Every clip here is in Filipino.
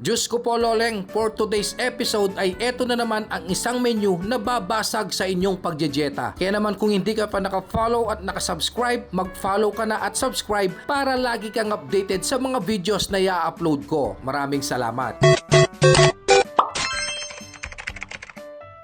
Diyos ko po loleng, for today's episode ay eto na naman ang isang menu na babasag sa inyong pagjejeta. Kaya naman kung hindi ka pa naka-follow at naka-subscribe, mag-follow ka na at subscribe para lagi kang updated sa mga videos na i-upload ko. Maraming salamat.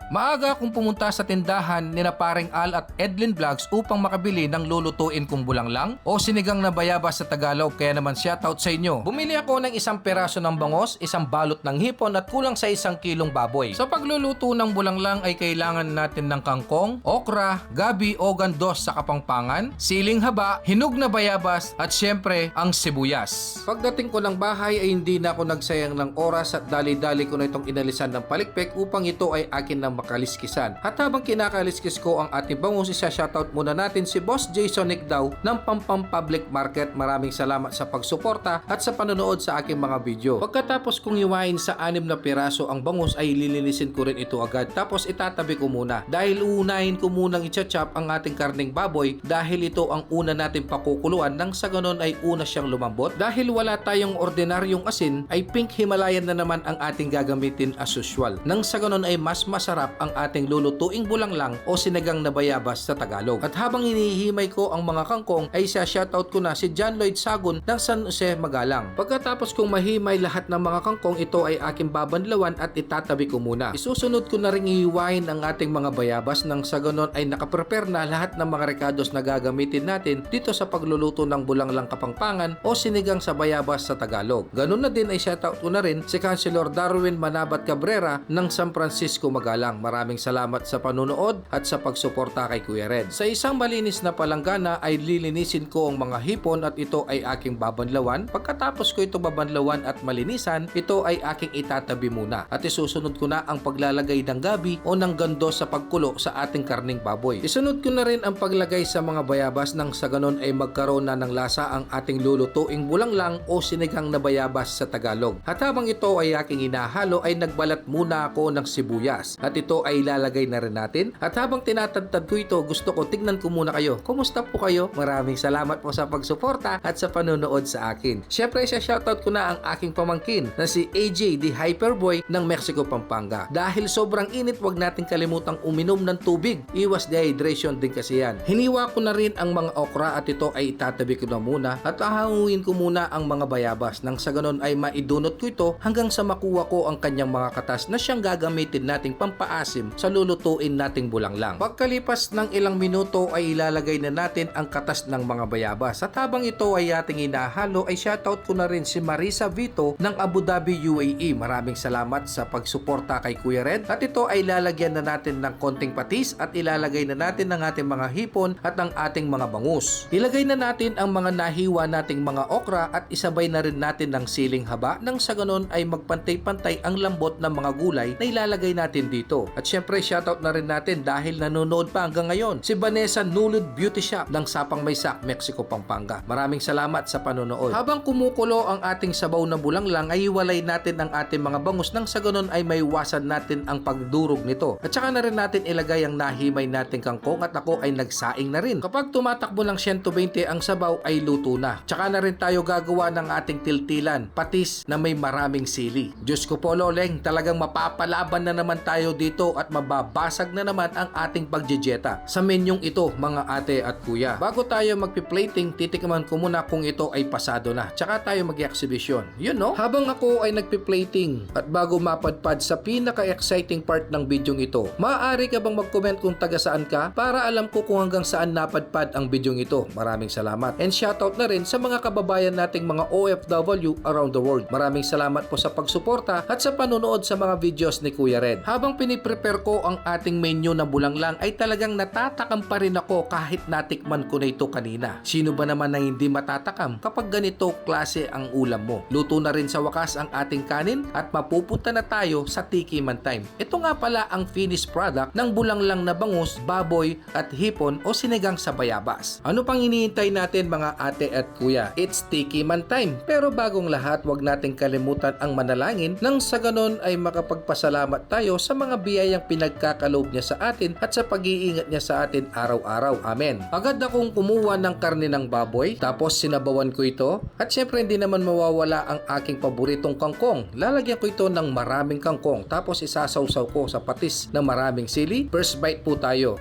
Maaga akong pumunta sa tindahan ni na paring Al at Edlin Vlogs upang makabili ng lulutuin kong bulanglang o sinigang na bayabas sa Tagalog, kaya naman shoutout sa inyo. Bumili ako ng isang peraso ng bangos, isang balot ng hipon at kulang sa 1 kilong baboy. Sa pagluluto ng bulanglang ay kailangan natin ng kangkong, okra, gabi o gandos sa Kapampangan, siling haba, hinog na bayabas at syempre ang sibuyas. Pagdating ko ng bahay ay hindi na ako nagsayang ng oras at dali-dali ko na itong inalisan ng palikpik upang ito ay akin na makaliskisan. At habang kinakaliskis ko ang ating bangus, isa-shoutout muna natin si Boss Jason Nicdaw ng Pampam Public Market. Maraming salamat sa pagsuporta at sa panonood sa aking mga video. Pagkatapos kong iwain sa 6 na piraso ang bangus ay lilinisin ko rin ito agad, tapos itatabi ko muna dahil uunahin ko munang i-chop ang ating karning baboy dahil ito ang una natin pakukuluan nang sa ganon ay una siyang lumambot. Dahil wala tayong ordinaryong asin ay pink Himalayan na naman ang ating gagamitin as usual. Nang sa ganon ay mas masarap ang ating lulutuing bulanglang o sinigang na bayabas sa Tagalog. At habang hinihimay ko ang mga kangkong ay shoutout ko na si John Lloyd Sagun ng San Jose, Magalang. Pagkatapos kong mahimay lahat ng mga kangkong, ito ay aking babanlawan at itatabi ko muna. Isusunod ko na ring ihiwain ang ating mga bayabas nang sa ganon ay nakaprepare na lahat ng mga rekados na gagamitin natin dito sa pagluluto ng bulanglang Kapampangan o sinigang sa bayabas sa Tagalog. Ganon na din ay shoutout ko na rin si Councilor Darwin Manabat Cabrera ng San Francisco, Magalang. Maraming salamat sa panunood at sa pagsuporta kay Kuya Red. Sa isang malinis na palanggana ay lilinisin ko ang mga hipon at ito ay aking babanlawan. Pagkatapos ko ito babanlawan at malinisan, ito ay aking itatabi muna. At isusunod ko na ang paglalagay ng gabi o ng gandos sa pagkulo sa ating karning baboy. Isunod ko na rin ang paglagay sa mga bayabas nang sa ganon ay magkaroon na ng lasa ang ating lulutuing bulanglang o sinigang na bayabas sa Tagalog. At habang ito ay aking inahalo ay nagbalat muna ako ng sibuyas. At ito ay ilalagay na rin natin. At habang tinatadtad ko ito, gusto ko tignan ko muna kayo. Kumusta po kayo? Maraming salamat po sa pagsuporta at sa panonood sa akin. Syempre, shoutout ko na ang aking pamangkin na si AJ the Hyperboy ng Mexico, Pampanga. Dahil sobrang init, wag natin kalimutang uminom ng tubig. Iwas dehydration din kasi yan. Hiniwa ko na rin ang mga okra at ito ay itatabi ko na muna at ahanguin ko muna ang mga bayabas nang sa ganon ay maidunot ko ito hanggang sa makuha ko ang kanyang mga katas na siyang gagamitin nating pampaasim sa lulutuin nating bulanglang. Pagkalipas ng ilang minuto ay ilalagay na natin ang katas ng mga bayabas. At habang ito ay ating inahalo ay shoutout ko na rin si Marisa Vito ng Abu Dhabi, UAE. Maraming salamat sa pagsuporta kay Kuya Red. At ito ay lalagyan na natin ng konting patis at ilalagay na natin ang ating mga hipon at ang ating mga bangus. Ilagay na natin ang mga nahiwa nating mga okra at isabay na rin natin ng siling haba nang sa ganon ay magpantay-pantay ang lambot ng mga gulay na ilalagay natin dito. At syempre shoutout na rin natin dahil nanonood pa hanggang ngayon si Vanessa Nulud Beauty Shop ng Sapang Maysak, Mexico, Pampanga. Maraming salamat sa panonood. Habang kumukulo ang ating sabaw na bulanglang ay iwalay natin ang ating mga bangus nang sa ganon ay maiwasan natin ang pagdurog nito. At saka na rin natin ilagay ang nahimay nating kangkong at ako ay nagsaing na rin. Kapag tumatakbo ng 120 ang sabaw ay luto na. Tsaka na rin tayo gagawa ng ating tiltilan, patis na may maraming sili. Diyos ko po loleng, talagang mapapalaban na naman tayo dito at mababasag na naman ang ating pagjejeta sa menyong ito mga ate at kuya. Bago tayo magpi-plating, titikman ko muna kung ito ay pasado na. Tsaka tayo mag-exhibition. Yun no? Habang ako ay nagpi-plating at bago mapadpad sa pinaka-exciting part ng bidyong ito, maaari ka bang mag-comment kung taga saan ka para alam ko kung hanggang saan napadpad ang bidyong ito. Maraming salamat. And shoutout na rin sa mga kababayan nating mga OFW around the world. Maraming salamat po sa pagsuporta at sa panonood sa mga videos ni Kuya Red. Habang piniprepare ko ang ating menu na bulanglang ay talagang natatakam pa rin ako kahit natikman ko na ito kanina. Sino ba naman na hindi matatakam kapag ganito klase ang ulam mo? Luto na rin sa wakas ang ating kanin at mapupunta na tayo sa Tikiman Time. Ito nga pala ang finished product ng bulanglang na bangus, baboy at hipon o sinigang sa bayabas. Ano pang hinihintay natin mga ate at kuya? It's Tikiman Time. Pero bagong lahat, wag nating kalimutan ang manalangin nang sa ganon ay makapagpasalamat tayo sa mga biyaya biyayang pinagkakaloob niya sa atin at sa pag-iingat niya sa atin araw-araw. Amen. Agad akong kumuha ng karne ng baboy, tapos sinabawan ko ito, at syempre hindi naman mawawala ang aking paboritong kangkong. Lalagyan ko ito ng maraming kangkong, tapos isasawsaw ko sa patis na maraming sili. First bite po tayo.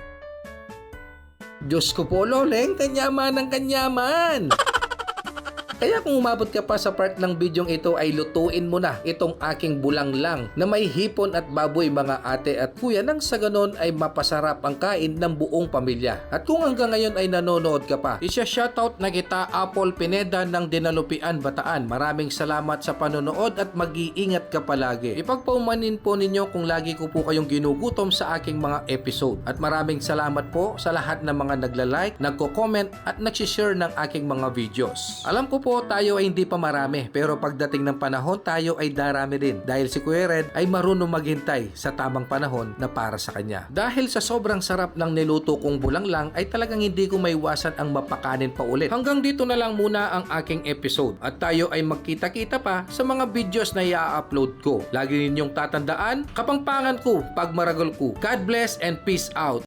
Diyos ko po, Loleng, kanyaman ng kanyaman! Kaya kung umabot ka pa sa part ng bidyong ito ay lutuin mo na itong aking bulanglang na may hipon at baboy mga ate at kuya, nang sa ganon ay mapasarap ang kain ng buong pamilya. At kung hanggang ngayon ay nanonood ka pa, isya-shoutout na kita Apple Pineda ng Dinalupian, Bataan. Maraming salamat sa panonood at mag-iingat ka palagi. Ipagpaumanin po ninyo kung lagi ko po kayong ginugutom sa aking mga episode. At maraming salamat po sa lahat ng mga nagla-like, nagko-comment at nagsishare ng aking mga videos. Alam ko po tayo ay hindi pa marami, pero pagdating ng panahon tayo ay darami din dahil si Kuya Red ay marunong maghintay sa tamang panahon na para sa kanya. Dahil sa sobrang sarap ng niluto kong bulanglang ay talagang hindi ko maiwasan ang mapakanin pa ulit. Hanggang dito na lang muna ang aking episode at tayo ay magkita-kita pa sa mga videos na i-upload ko. Lagi ninyong tatandaan, kapangpangan ko, pagmaragol ko. God bless and peace out.